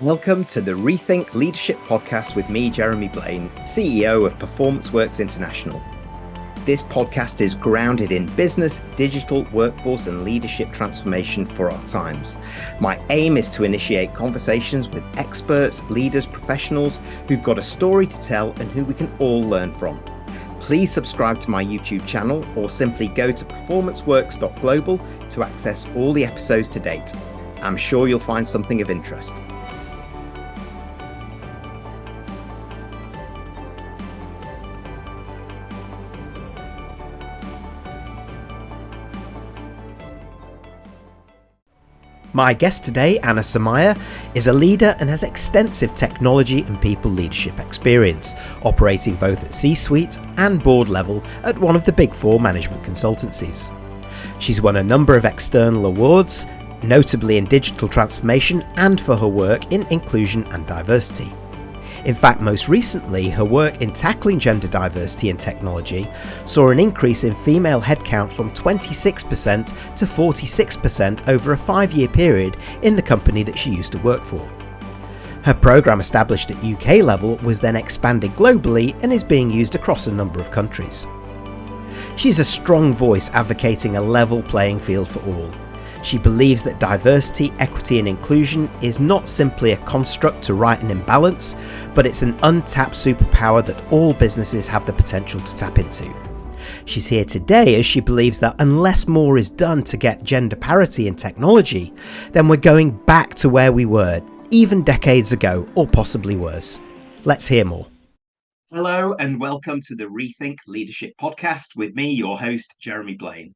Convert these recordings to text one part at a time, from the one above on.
Welcome to the Rethink Leadership Podcast with me, Jeremy Blain, CEO of Performance Works International. This podcast is grounded in business, digital, workforce, and leadership transformation for our times. My aim is to initiate conversations with experts, leaders, professionals who've got a story to tell and who we can all learn from. Please subscribe to my YouTube channel or simply go to performanceworks.global to access all the episodes to date. I'm sure you'll find something of interest. My guest today, Samaya, is a leader and has extensive technology and people leadership experience, operating both at C-suite and board level at one of the big four management consultancies. She's won a number of external awards, notably in digital transformation and for her work in inclusion and diversity. In fact, most recently, her work in tackling gender diversity in technology saw an increase in female headcount from 26% to 46% over a 5-year period in the company that she used to work for. Her programme, established at UK level, was then expanded globally and is being used across a number of countries. She's a strong voice advocating a level playing field for all. She believes that diversity, equity and inclusion is not simply a construct to right an imbalance, but it's an untapped superpower that all businesses have the potential to tap into. She's here today as she believes that unless more is done to get gender parity in technology, then we're going back to where we were, even decades ago, or possibly worse. Let's hear more. Hello and welcome to the Rethink Leadership Podcast with me, your host, Jeremy Blain.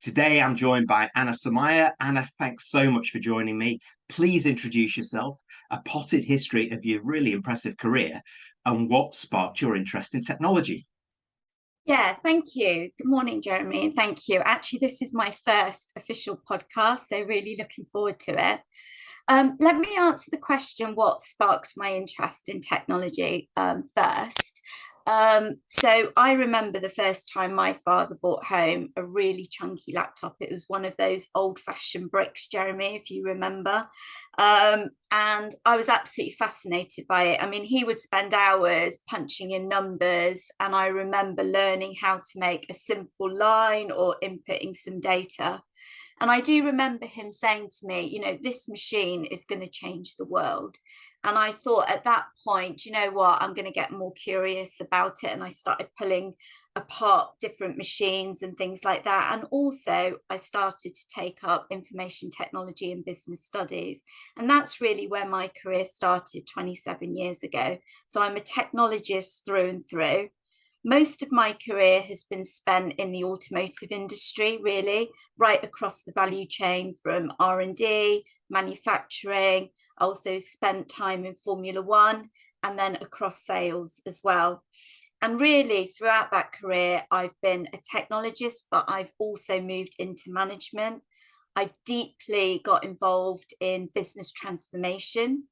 Today, I'm joined by Somaiya. Anna, thanks so much for joining me. Please introduce yourself, a potted history of your really impressive career, and what sparked your interest in technology. Yeah, thank you. Good morning, Jeremy, and thank you. Actually, this is my first official podcast, so really looking forward to it. Let me answer the question, what sparked my interest in technology first. So I remember the first time my father brought home a really chunky laptop. It was one of those old-fashioned bricks, Jeremy, if you remember. And I was absolutely fascinated by it. I mean, he would spend hours punching in numbers, and I remember learning how to make a simple line or inputting some data. And I do remember him saying to me, this machine is going to change the world. And I thought at that point, you know what, I'm going to get more curious about it. And I started pulling apart different machines and things like that. And also I started to take up information technology and business studies. And that's really where my career started 27 years ago. So I'm a technologist through and through. Most of my career has been spent in the automotive industry, really, right across the value chain from R&D, manufacturing. I also spent time in Formula One and then across sales as well. And really, throughout that career, I've been a technologist, but I've also moved into management. I've deeply got involved in business transformation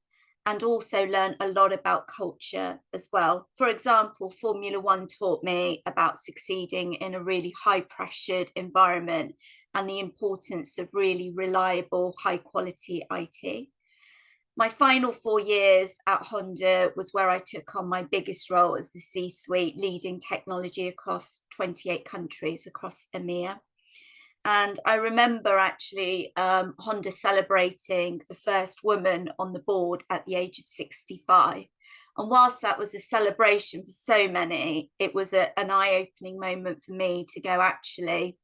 and also learn a lot about culture as well. For example, Formula One taught me about succeeding in a really high pressured environment and the importance of really reliable, high quality IT. My final 4 years at Honda was where I took on my biggest role as the C-suite, leading technology across 28 countries across EMEA. And I remember actually Honda celebrating the first woman on the board at the age of 65. And whilst that was a celebration for so many, it was an eye-opening moment for me to go, actually,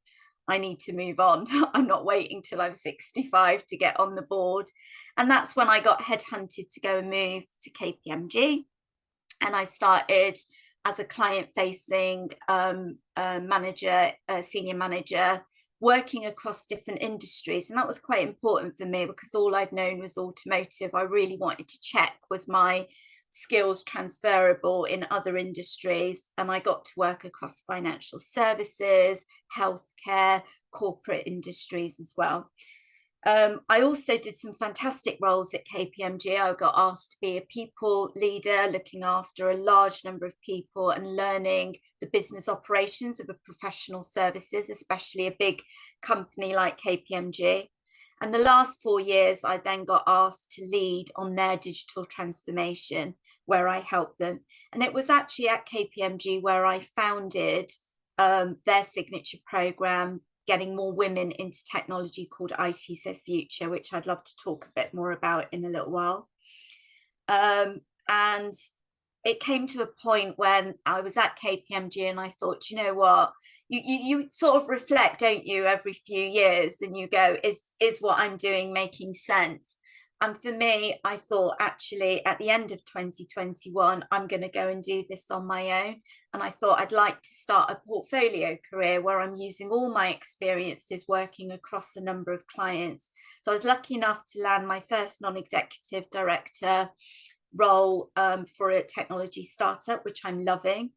I need to move on. I'm not waiting till I'm 65 to get on the board. And that's when I got headhunted to go and move to KPMG. And I started as a client-facing manager, senior manager, working across different industries. And that was quite important for me because all I'd known was automotive. I really wanted to check, was my skills transferable in other industries? And I got to work across financial services, healthcare, corporate industries as well. I also did some fantastic roles at KPMG. I got asked to be a people leader, looking after a large number of people and learning the business operations of a professional services, especially a big company like KPMG. And the last 4 years, I then got asked to lead on their digital transformation, where I helped them. And it was actually at KPMG where I founded their signature program, getting more women into technology, called IT So Future, which I'd love to talk a bit more about in a little while. And it came to a point when I was at KPMG and I thought, you know what, you sort of reflect, don't you, every few years, and you go, is what I'm doing making sense? And for me, I thought, actually, at the end of 2021, I'm going to go and do this on my own. And I thought I'd like to start a portfolio career where I'm using all my experiences working across a number of clients. So I was lucky enough to land my first non-executive director role for a technology startup, which I'm loving.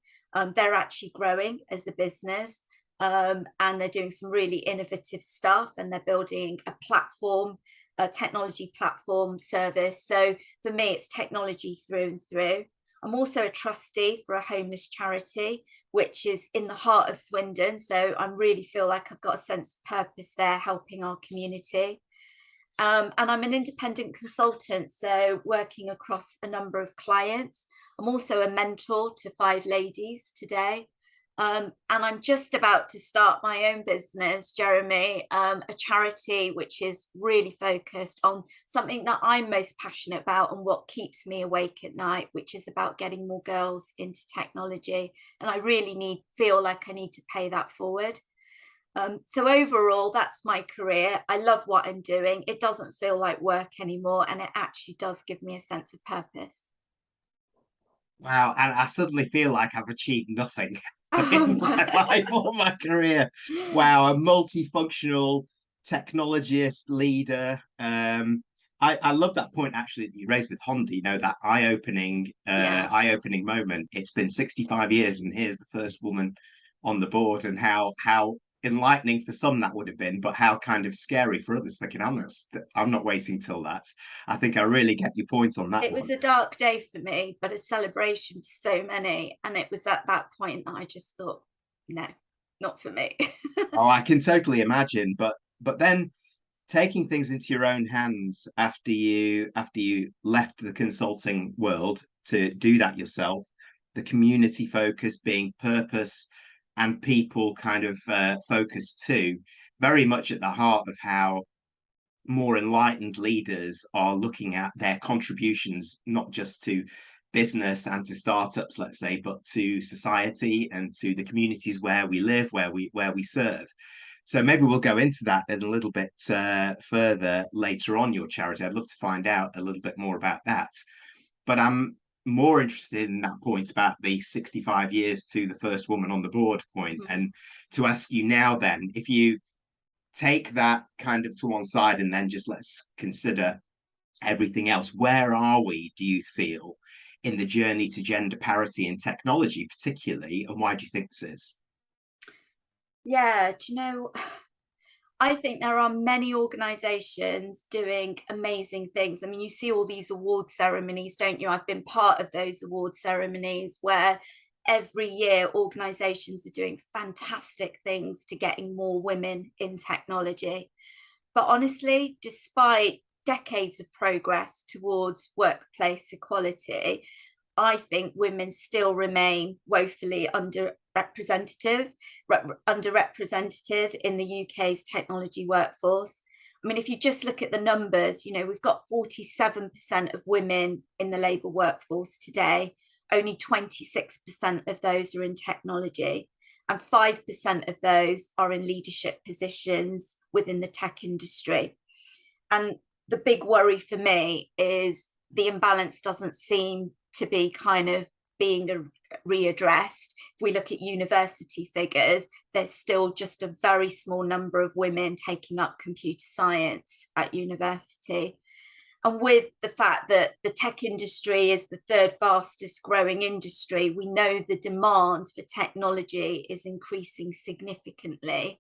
They're actually growing as a business, and they're doing some really innovative stuff, and they're building a platform, a technology platform service. So for me, it's technology through and through. I'm also a trustee for a homeless charity, which is in the heart of Swindon. So I really feel like I've got a sense of purpose there, helping our community. And I'm an independent consultant, so working across a number of clients. I'm also a mentor to 5 ladies today. And I'm just about to start my own business, Jeremy, a charity which is really focused on something that I'm most passionate about and what keeps me awake at night, which is about getting more girls into technology. And I really feel like I need to pay that forward. So overall, that's my career. I love what I'm doing. It doesn't feel like work anymore, and it actually does give me a sense of purpose. Wow, and I suddenly feel like I've achieved nothing Oh, in my life or my career. Wow, a multifunctional technologist, leader. I love that point actually that you raised with Honda, you know, that yeah. eye-opening moment. It's been 65 years and here's the first woman on the board, and how enlightening for some that would have been, but how kind of scary for others thinking, I'm not waiting till that. I think I really get your point on that It one. was a dark day for me, but a celebration for so many. And it was at that point that I just thought, no, not for me. Oh, I can totally imagine, but then taking things into your own hands after you left the consulting world to do that yourself, the community focus being purpose and people kind of focused too, very much at the heart of how more enlightened leaders are looking at their contributions, not just to business and to startups, let's say, but to society and to the communities where we live, where we serve. So maybe we'll go into that in a little bit further later on, your charity. I'd love to find out a little bit more about that. But I'm more interested in that point about the 65 years to the first woman on the board point, and to ask you now then, if you take that kind of to one side and then just let's consider everything else, where are we, do you feel, in the journey to gender parity in technology particularly, and why do you think this is? Yeah, do you know, I think there are many organizations doing amazing things. I mean, you see all these award ceremonies, don't you? I've been part of those award ceremonies where every year organizations are doing fantastic things to getting more women in technology. But honestly, despite decades of progress towards workplace equality, I think women still remain woefully underrepresented in the UK's technology workforce. I mean, if you just look at the numbers, you know, we've got 47% of women in the labour workforce today. Only 26% of those are in technology, and 5% of those are in leadership positions within the tech industry. And the big worry for me is the imbalance doesn't seem to be kind of being readdressed. If we look at university figures, there's still just a very small number of women taking up computer science at university. And with the fact that the tech industry is the 3rd fastest growing industry, we know the demand for technology is increasing significantly,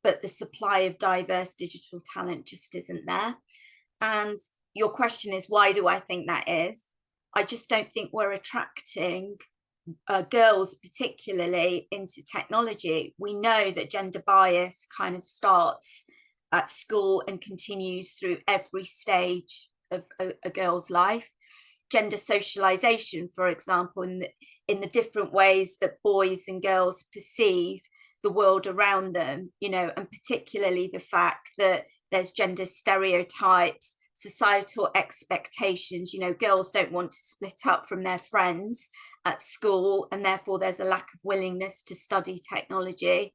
but the supply of diverse digital talent just isn't there. And your question is, why do I think that is? I just don't think we're attracting girls particularly into technology. We know that gender bias kind of starts at school and continues through every stage of a girl's life. Gender socialization, for example, in the different ways that boys and girls perceive the world around them, you know, and particularly the fact that there's gender stereotypes, societal expectations. You know, girls don't want to split up from their friends at school, and therefore there's a lack of willingness to study technology.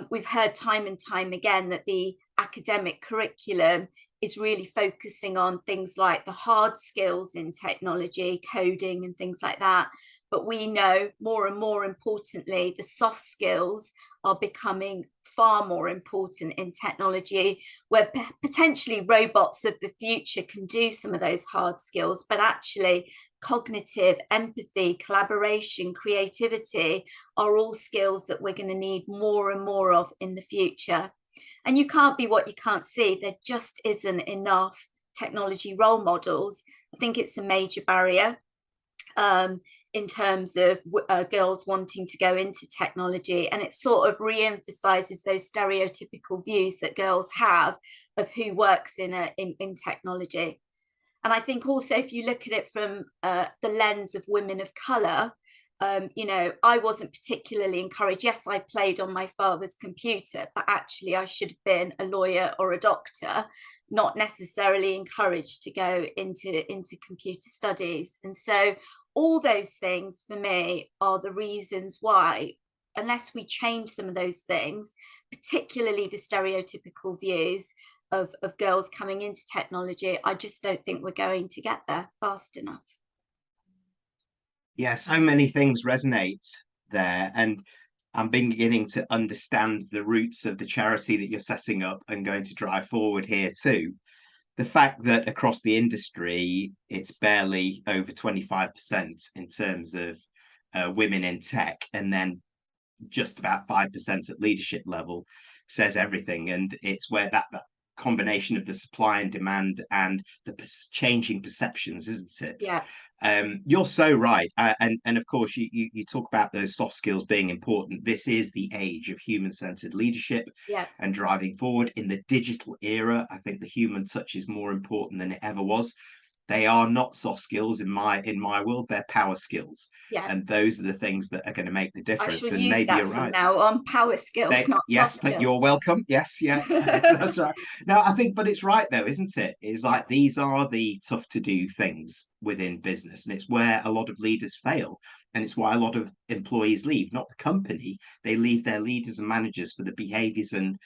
We've heard time and time again that the academic curriculum is really focusing on things like the hard skills in technology, coding and things like that. But we know more and more importantly, the soft skills are becoming far more important in technology, where potentially robots of the future can do some of those hard skills, but actually cognitive, empathy, collaboration, creativity are all skills that we're going to need more and more of in the future. And you can't be what you can't see. There just isn't enough technology role models. I think it's a major barrier in terms of girls wanting to go into technology, and it sort of re-emphasizes those stereotypical views that girls have of who works in technology. And I think also if you look at it from the lens of women of colour, you know, I wasn't particularly encouraged. Yes, I played on my father's computer, but actually I should have been a lawyer or a doctor, not necessarily encouraged to go into computer studies. And so all those things for me are the reasons why, unless we change some of those things, particularly the stereotypical views of girls coming into technology, I just don't think we're going to get there fast enough. Yeah, so many things resonate there. And I'm beginning to understand the roots of the charity that you're setting up and going to drive forward here too. The fact that across the industry, it's barely over 25% in terms of women in tech, and then just about 5% at leadership level says everything. And it's where that combination of the supply and demand and the changing perceptions, isn't it? Yeah. You're so right. And of course, you talk about those soft skills being important. This is the age of human-centered leadership, Yeah, and driving forward in the digital era. I think the human touch is more important than it ever was. They are not soft skills in my world, they're power skills. yeah. And those are the things that are going to make the I difference. shall And use maybe that you're from right. now on. Power skills, not soft Yes, but skills. you're welcome. Yes, yeah, that's right. No, I think, but it's right though, isn't it? It's like Yeah. these are the tough to do things within business, and it's where a lot of leaders fail, and it's why a lot of employees leave, not the company. They leave their leaders and managers for the behaviors and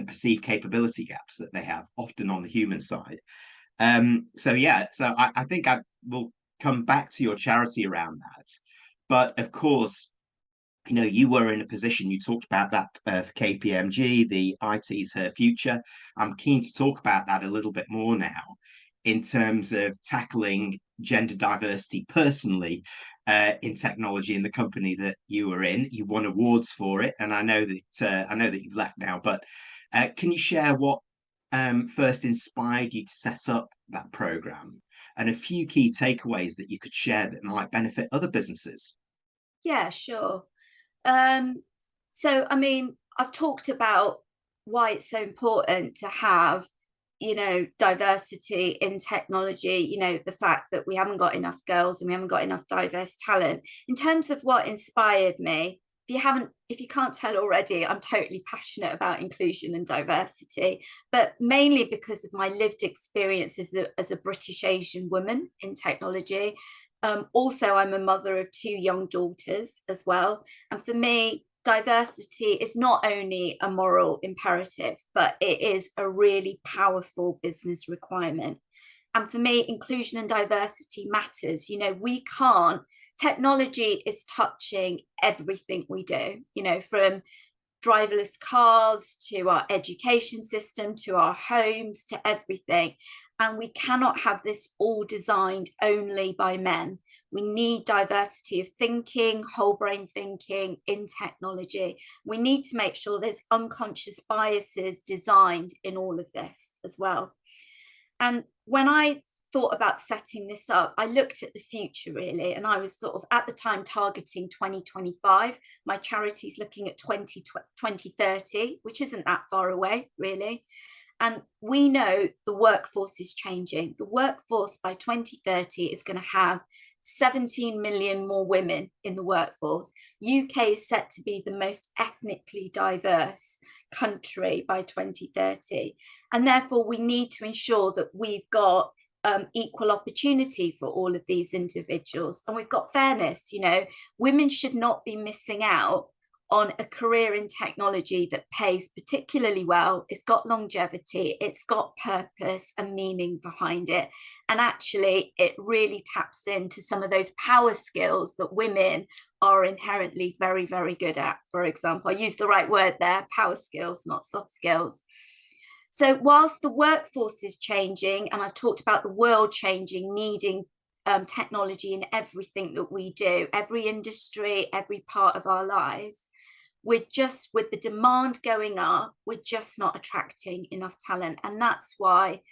perceived capability gaps that they have, often on the human side. So yeah, so I think I will come back to your charity around that, but of course, you know, you were in a position, you talked about that for KPMG, the IT's her future. I'm keen to talk about that a little bit more now in terms of tackling gender diversity personally in technology in the company that you were in. You won awards for it, and I know that you've left now, but can you share what first inspired you to set up that program and a few key takeaways that you could share that might benefit other businesses? Yeah, sure. So, I mean, I've talked about why it's so important to have, you know, diversity in technology, you know, the fact that we haven't got enough girls and we haven't got enough diverse talent. In terms of what inspired me, if you can't tell already, I'm totally passionate about inclusion and diversity, but mainly because of my lived experience as a British Asian woman in technology. Also, I'm a mother of two young daughters as well. And for me, diversity is not only a moral imperative, but it is a really powerful business requirement. And for me, inclusion and diversity matters. You know, technology is touching everything we do, you know, from driverless cars to our education system to our homes to everything. And we cannot have this all designed only by men. We need diversity of thinking, whole brain thinking in technology. We need to make sure there's unconscious biases designed in all of this as well. And when I thought about setting this up, I looked at the future really, and I was sort of at the time targeting 2025. My charity's looking at 2030, which isn't that far away really. And we know the workforce is changing. The workforce by 2030 is going to have 17 million more women in the workforce. UK is set to be the most ethnically diverse country by 2030. And therefore, we need to ensure that we've got equal opportunity for all of these individuals. And we've got fairness. You know, women should not be missing out on a career in technology that pays particularly well. It's got longevity, it's got purpose and meaning behind it. And actually, it really taps into some of those power skills that women are inherently very, very good at. For example, I use the right word there, power skills, not soft skills. So whilst the workforce is changing, and I've talked about the world changing, needing technology in everything that we do, every industry, every part of our lives, we're just, with the demand going up, we're just not attracting enough talent. And that's why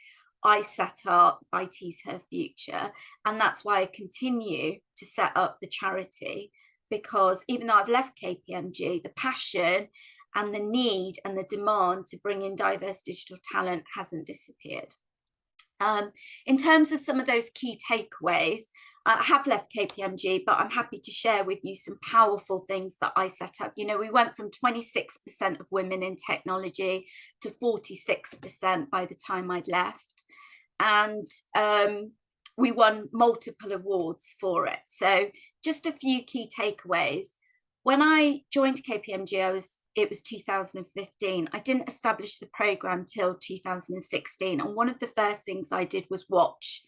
I set up IT's Her Future. And that's why I continue to set up the charity, because even though I've left KPMG, the passion and the need and the demand to bring in diverse digital talent hasn't disappeared. In terms of some of those key takeaways, I have left KPMG, but I'm happy to share with you some powerful things that I set up. You know, we went from 26% of women in technology to 46% by the time I'd left. And we won multiple awards for it. So just a few key takeaways. When I joined KPMG, it was 2015. I didn't establish the program till 2016. And one of the first things I did was watch.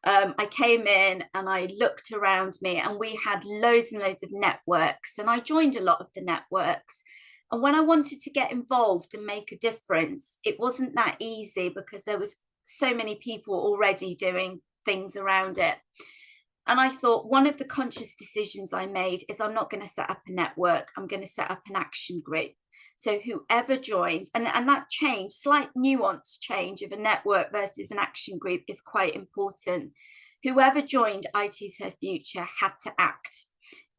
I came in and I looked around me, and we had loads and loads of networks. And I joined a lot of the networks. And when I wanted to get involved and make a difference, it wasn't that easy because there was so many people already doing things around it. And I thought, one of the conscious decisions I made is I'm not going to set up a network. I'm going to set up an action group. So whoever joins, and that change, slight nuance change of a network versus an action group is quite important. Whoever joined IT's Her Future had to act.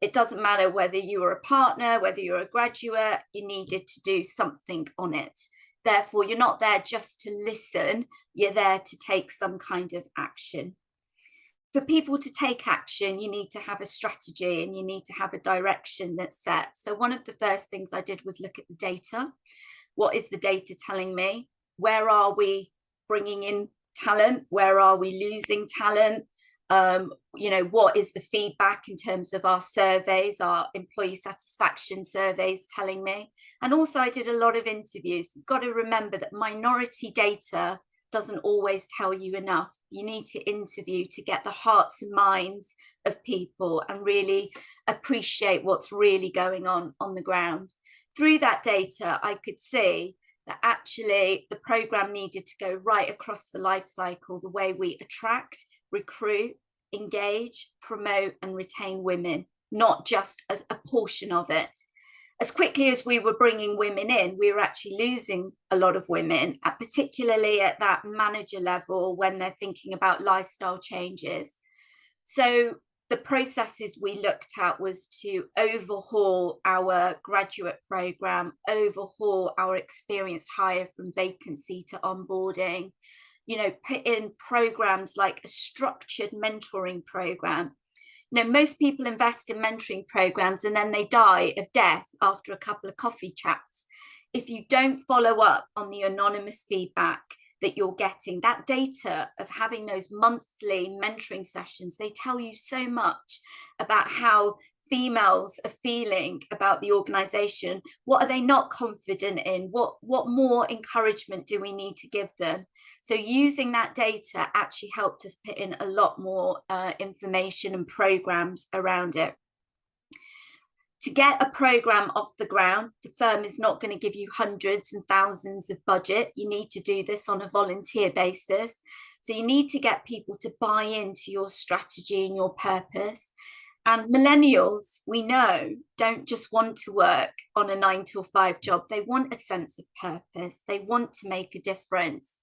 It doesn't matter whether you were a partner, whether you're a graduate, you needed to do something on it. Therefore, you're not there just to listen, you're there to take some kind of action. For people to take action, you need to have a strategy and you need to have a direction that's set. So one of the first things I did was look at the data. What is the data telling me? Where are we bringing in talent? Where are we losing talent? You know, what is the feedback in terms of our surveys, our employee satisfaction surveys telling me? And also I did a lot of interviews. You've got to remember that minority data doesn't always tell you enough. You need to interview to get the hearts and minds of people and really appreciate what's really going on the ground. Through that data, I could see that actually the program needed to go right across the life cycle, the way we attract, recruit, engage, promote and retain women, not just as a portion of it. As quickly as we were bringing women in, we were actually losing a lot of women, particularly at that manager level when they're thinking about lifestyle changes. So the processes we looked at was to overhaul our graduate program, overhaul our experienced hire from vacancy to onboarding, you know, put in programs like a structured mentoring program. You know, most people invest in mentoring programs and then they die of death after a couple of coffee chats. If you don't follow up on the anonymous feedback that you're getting, that data of having those monthly mentoring sessions, they tell you so much about how females are feeling about the organization. What are they not confident in? What more encouragement do we need to give them? So using that data actually helped us put in a lot more information and programs around it. To get a program off the ground, the firm is not going to give you hundreds and thousands of budget. You need to do this on a volunteer basis. So you need to get people to buy into your strategy and your purpose. And millennials, we know, don't just want to work on a 9-to-5 job. They want a sense of purpose. They want to make a difference.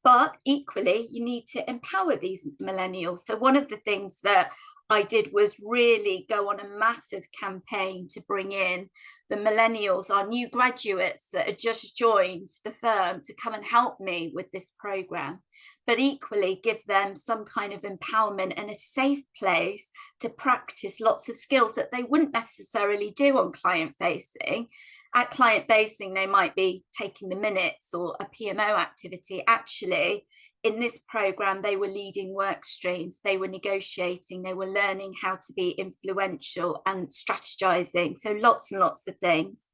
But equally, you need to empower these millennials. So one of the things that I did was really go on a massive campaign to bring in the millennials, our new graduates that had just joined the firm, to come and help me with this program, but equally give them some kind of empowerment and a safe place to practice lots of skills that they wouldn't necessarily do on client facing. At client facing, they might be taking the minutes or a PMO activity. Actually, in this program, they were leading work streams, they were negotiating, they were learning how to be influential and strategizing. So lots and lots of things.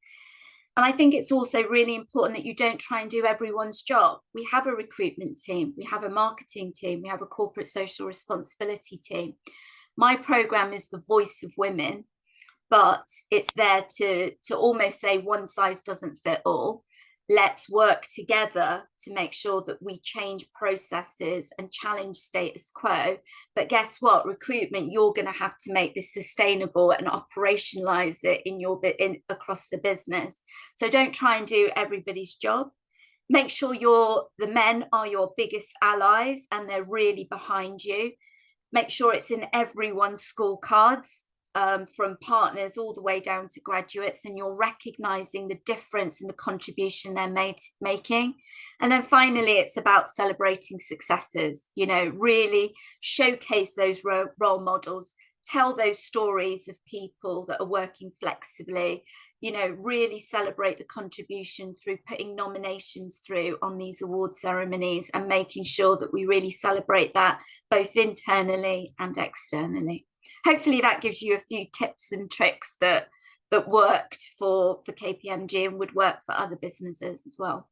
And I think it's also really important that you don't try and do everyone's job. We have a recruitment team, we have a marketing team, we have a corporate social responsibility team. My program is the voice of women, but it's there to almost say one size doesn't fit all. Let's work together to make sure that we change processes and challenge status quo. But guess what? Recruitment, you're going to have to make this sustainable and operationalize it across the business. So don't try and do everybody's job. Make sure the men are your biggest allies and they're really behind you. Make sure it's in everyone's scorecards. From partners all the way down to graduates, and you're recognizing the difference and the contribution they're making. And then finally, it's about celebrating successes, really showcase those role models, tell those stories of people that are working flexibly, really celebrate the contribution through putting nominations through on these award ceremonies and making sure that we really celebrate that both internally and externally. Hopefully that gives you a few tips and tricks that worked for KPMG and would work for other businesses as well.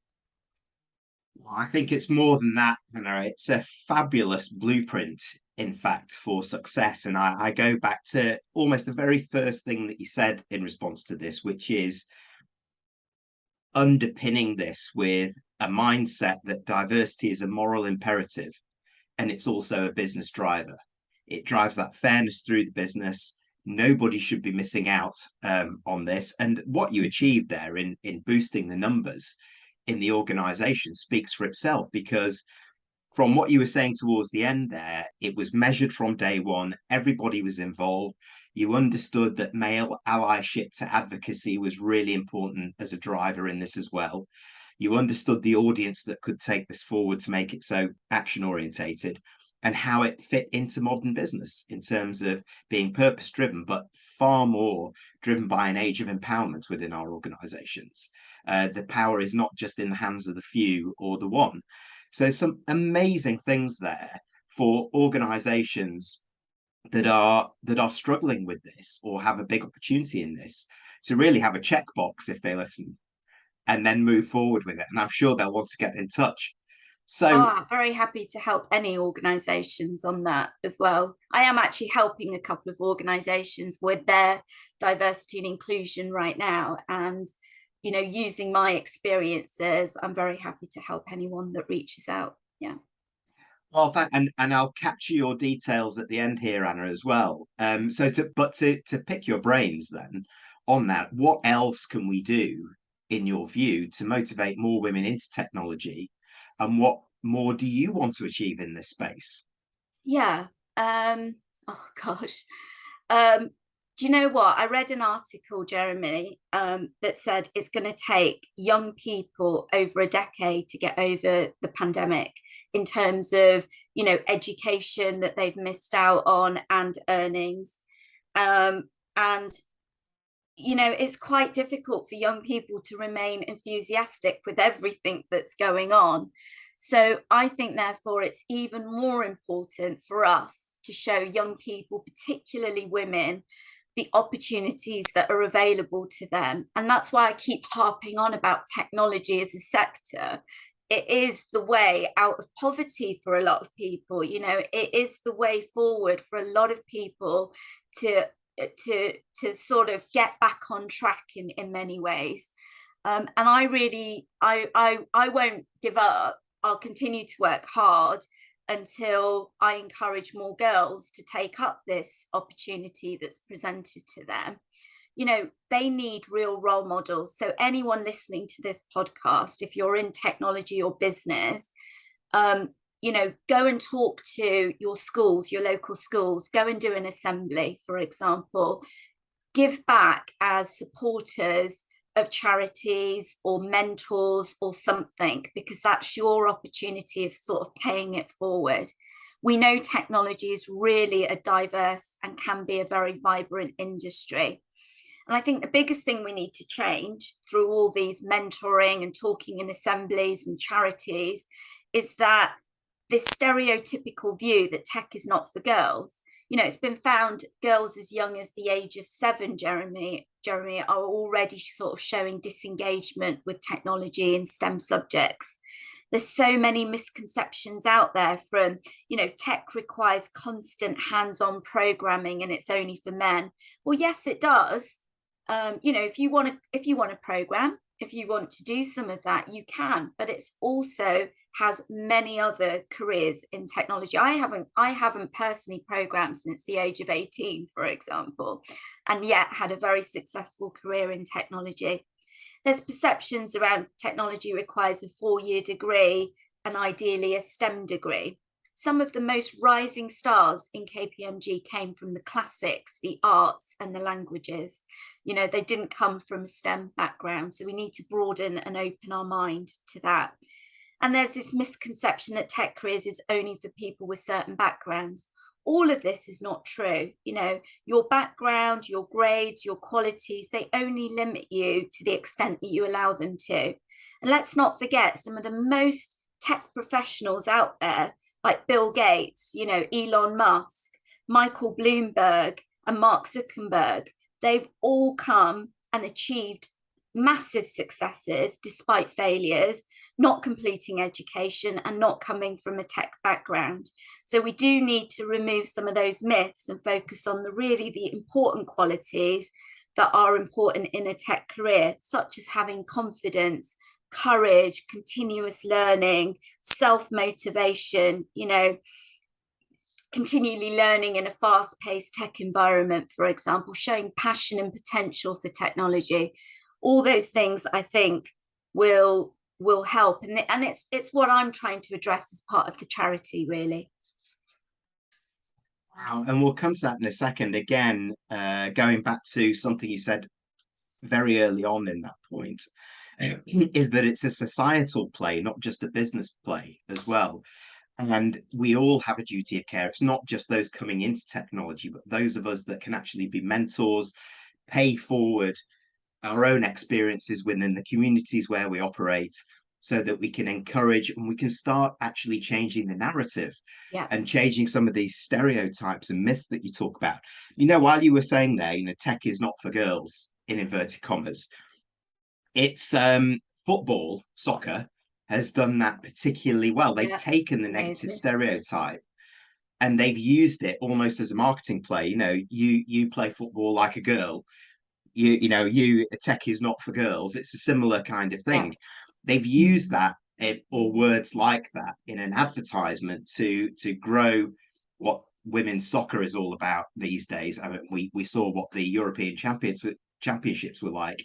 Well, I think it's more than that, Hannah. It's a fabulous blueprint, in fact, for success. And I go back to almost the very first thing that you said in response to this, which is underpinning this with a mindset that diversity is a moral imperative, and it's also a business driver. It drives that fairness through the business. Nobody should be missing out on this. And what you achieved there in boosting the numbers in the organization speaks for itself, because from what you were saying towards the end there, it was measured from day one. Everybody was involved. You understood that male allyship to advocacy was really important as a driver in this as well. You understood the audience that could take this forward to make it so action orientated, and how it fit into modern business in terms of being purpose driven, but far more driven by an age of empowerment within our organizations. The power is not just in the hands of the few or the one. So there's some amazing things there for organizations that are struggling with this or have a big opportunity in this, to really have a checkbox if they listen and then move forward with it. And I'm sure they'll want to get in touch. So very happy to help any organizations on that as well. I am actually helping a couple of organizations with their diversity and inclusion right now, and using my experiences, I'm very happy to help anyone that reaches out. Yeah. Well, and I'll capture your details at the end here, Anna, as well. So to pick your brains then on that, what else can we do, in your view, to motivate more women into technology? And what more do you want to achieve in this space? Yeah. Oh gosh. Do you know what? I read an article, Jeremy, that said it's going to take young people over a decade to get over the pandemic in terms of, education that they've missed out on and earnings. It's quite difficult for young people to remain enthusiastic with everything that's going on. So I think, therefore, it's even more important for us to show young people, particularly women, the opportunities that are available to them. And that's why I keep harping on about technology as a sector. It is the way out of poverty for a lot of people. It is the way forward for a lot of people to sort of get back on track in many ways. And I won't give up. I'll continue to work hard until I encourage more girls to take up this opportunity that's presented to them. They need real role models. So anyone listening to this podcast, if you're in technology or business, go and talk to your schools, your local schools, go and do an assembly, for example. give back as supporters of charities or mentors or something, because that's your opportunity of sort of paying it forward. We know technology is really a diverse and can be a very vibrant industry. And I think the biggest thing we need to change through all these mentoring and talking in assemblies and charities is that this stereotypical view that tech is not for girls. You know, it's been found girls as young as the age of 7, Jeremy, are already sort of showing disengagement with technology and STEM subjects. There's so many misconceptions out there from, you know, tech requires constant hands-on programming and it's only for men. Well, yes, it does. You know, if you want to program, if you want to do some of that, you can, but it's also has many other careers in technology. I haven't personally programmed since the age of 18, for example, and yet had a very successful career in technology. There's perceptions around technology requires a 4-year degree and ideally a STEM degree. Some of the most rising stars in KPMG came from the classics, the arts and the languages. You know, they didn't come from a STEM background. So we need to broaden and open our mind to that. And there's this misconception that tech careers is only for people with certain backgrounds. All of this is not true. You know, your background, your grades, your qualities, they only limit you to the extent that you allow them to. And let's not forget some of the most tech professionals out there, like Bill Gates, you know, Elon Musk, Michael Bloomberg, and Mark Zuckerberg. They've all come and achieved massive successes despite failures, not completing education and not coming from a tech background. So we do need to remove some of those myths and focus on the important qualities that are important in a tech career, such as having confidence, courage, continuous learning, self-motivation, you know, continually learning in a fast-paced tech environment, for example, showing passion and potential for technology. All those things I think will help, and it's what I'm trying to address as part of the charity, really. Wow, and we'll come to that in a second. Again, going back to something you said very early on in that point, is that it's a societal play, not just a business play as well. And we all have a duty of care. It's not just those coming into technology, but those of us that can actually be mentors, pay forward our own experiences within the communities where we operate, so that we can encourage and we can start actually changing the narrative, and changing some of these stereotypes and myths that you talk about. You know, while you were saying there, you know, tech is not for girls, in inverted commas, it's football, soccer has done that particularly well. They've taken the negative stereotype and they've used it almost as a marketing play. You know, you play football like a girl, you know, tech is not for girls. It's a similar kind of thing. They've used that or words like that in an advertisement to grow what women's soccer is all about these days. I mean, we saw what the European championships were like,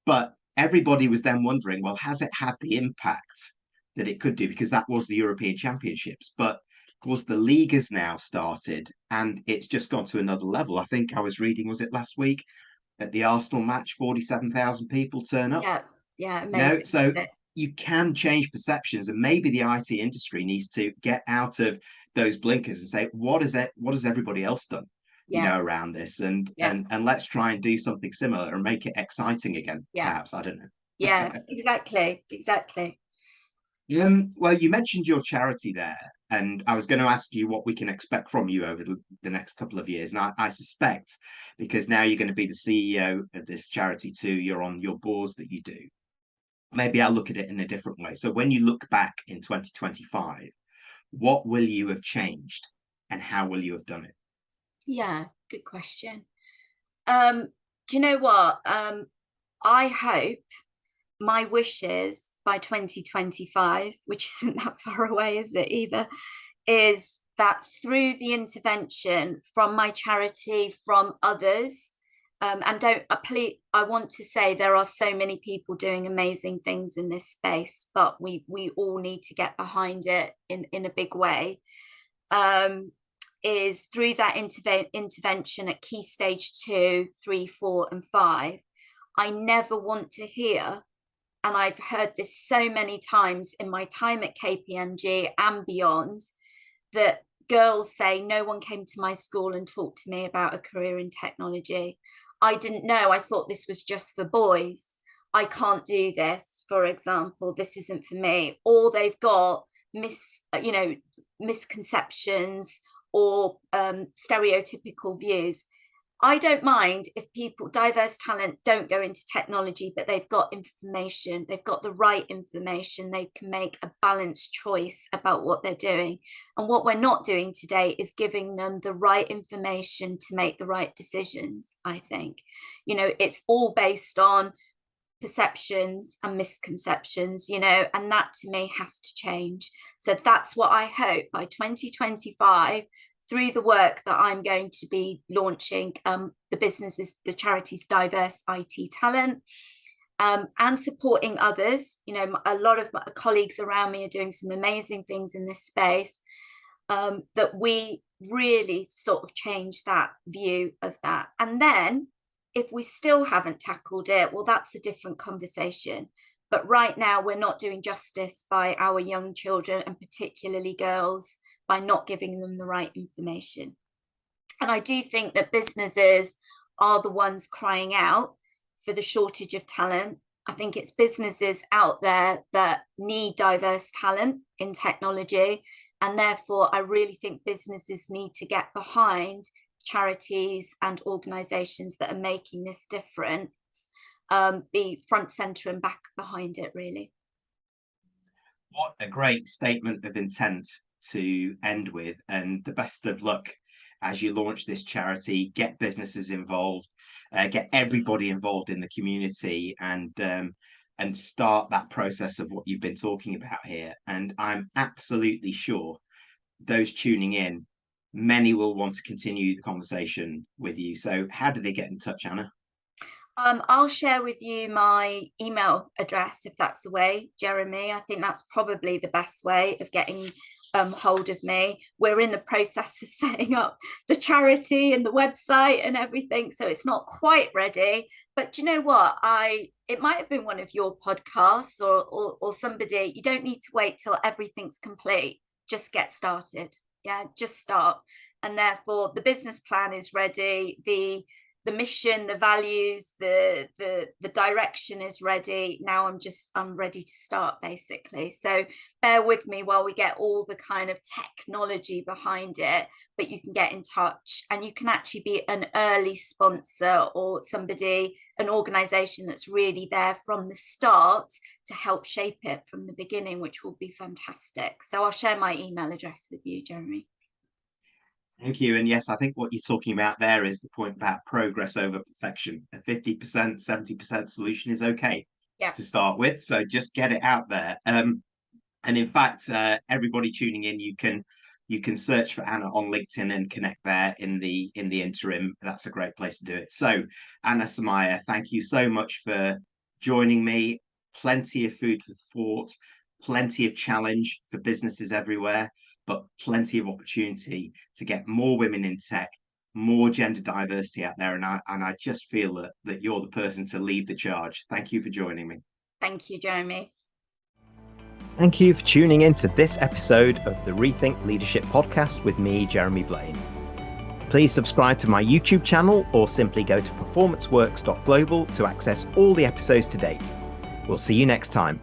but everybody was then wondering, well, has it had the impact that it could do? Because that was the European Championships. But of course, the league has now started and it's just gone to another level. I think I was reading, was it last week, at the Arsenal match, 47,000 people turn up. Yeah, amazing. No, so you can change perceptions, and maybe the IT industry needs to get out of those blinkers and say, what has everybody else done? You know, around this, and let's try and do something similar and make it exciting again. Perhaps, I don't know. Exactly. Well, you mentioned your charity there, and I was going to ask you what we can expect from you over the next couple of years. And I suspect, because now you're going to be the CEO of this charity too, you're on your boards that you do. Maybe I'll look at it in a different way. So when you look back in 2025, what will you have changed and how will you have done it? Yeah, good question. Do you know what? I hope my wishes by 2025, which isn't that far away, is it either, is that through the intervention from my charity, from others, and I want to say there are so many people doing amazing things in this space, but we all need to get behind it in a big way. is through that intervention at key stage 2, 3, 4, and 5, I never want to hear, and I've heard this so many times in my time at KPMG and beyond, that girls say, no one came to my school and talked to me about a career in technology. I didn't know. I thought this was just for boys. I can't do this, for example. This isn't for me. Or they've got misconceptions or stereotypical views. I don't mind if people, diverse talent, don't go into technology, but they've got information, they've got the right information, they can make a balanced choice about what they're doing. And what we're not doing today is giving them the right information to make the right decisions, I think. It's all based on perceptions and misconceptions, and that to me has to change. So that's what I hope by 2025, through the work that I'm going to be launching, the charity's DiversIT-Talent, and supporting others. A lot of my colleagues around me are doing some amazing things in this space, that we really sort of change that view of that. And then if we still haven't tackled it, well, that's a different conversation. But right now, we're not doing justice by our young children, and particularly girls, by not giving them the right information. And I do think that businesses are the ones crying out for the shortage of talent. I think it's businesses out there that need diverse talent in technology. And therefore, I really think businesses need to get behind charities and organizations that are making this difference, be front, center, and back behind it, really. What a great statement of intent to end with, and the best of luck as you launch this charity. Get businesses involved, get everybody involved in the community, and start that process of what you've been talking about here. And I'm absolutely sure those tuning in, many will want to continue the conversation with you. So how do they get in touch, Anna? I'll share with you my email address, if that's the way, Jeremy. I think that's probably the best way of getting hold of me. We're in the process of setting up the charity and the website and everything, so it's not quite ready. But do you know what? It might have been one of your podcasts or somebody. You don't need to wait till everything's complete. Just get started. Yeah, just start. And therefore, the business plan is ready. The mission, the values, the direction is ready. Now I'm ready to start, basically. So bear with me while we get all the kind of technology behind it, but you can get in touch, and you can actually be an early sponsor or somebody, an organization that's really there from the start to help shape it from the beginning, which will be fantastic. So I'll share my email address with you, Jeremy. Thank you. And yes, I think what you're talking about there is the point about progress over perfection. A 50%, 70% solution is okay to start with. So just get it out there. And in fact, everybody tuning in, you can search for Anna on LinkedIn and connect there in the interim. That's a great place to do it. So Anna, Somaiya, thank you so much for joining me. Plenty of food for thought, plenty of challenge for businesses everywhere, but plenty of opportunity to get more women in tech, more gender diversity out there. And I just feel that you're the person to lead the charge. Thank you for joining me. Thank you, Jeremy. Thank you for tuning in to this episode of the Rethink Leadership Podcast with me, Jeremy Blain. Please subscribe to my YouTube channel or simply go to performanceworks.global to access all the episodes to date. We'll see you next time.